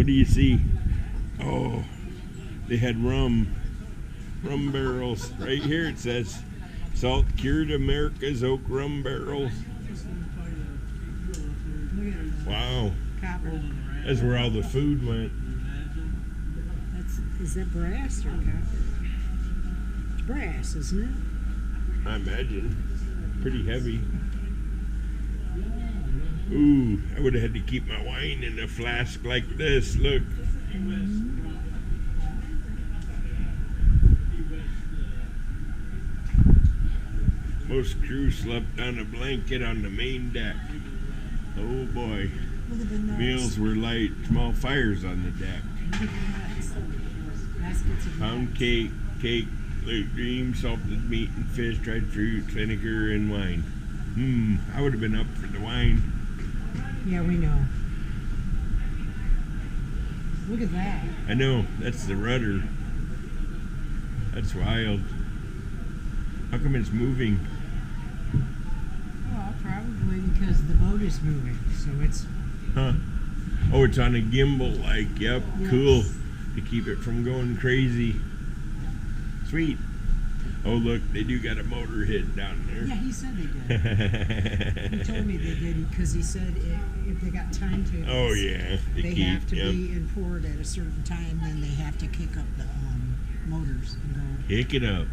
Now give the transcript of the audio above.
What do you see? Oh, they had rum barrels. Right here it says, salt cured America's oak rum barrels. Wow. Copper. That's where all the food went. Is that brass or copper? It's brass, isn't it? I imagine. Pretty heavy. Ooh, I would have had to keep my wine in a flask like this. Look. Most crew slept on a blanket on the main deck. Oh boy. Look at the nuts. Meals were light. Small fires on the deck. Look at the nuts. Baskets of Pound nuts. cake, late dream, salted meat and fish, dried fruit, vinegar, and wine. I would have been up for the wine. Yeah, we know. Look at that. I know, that's the rudder. That's wild. How come it's moving? Well, probably because the boat is moving, so it's... Huh. Oh, it's on a gimbal, like, yep, Yes. cool. To keep it from going crazy. Sweet. Oh, look, they do got a motor hit down there. Yeah, he said they did. He told me they did because he said if they got timetables, Oh, yeah. they have to be in port at a certain time, then they have to kick up the motors and go. Kick it up.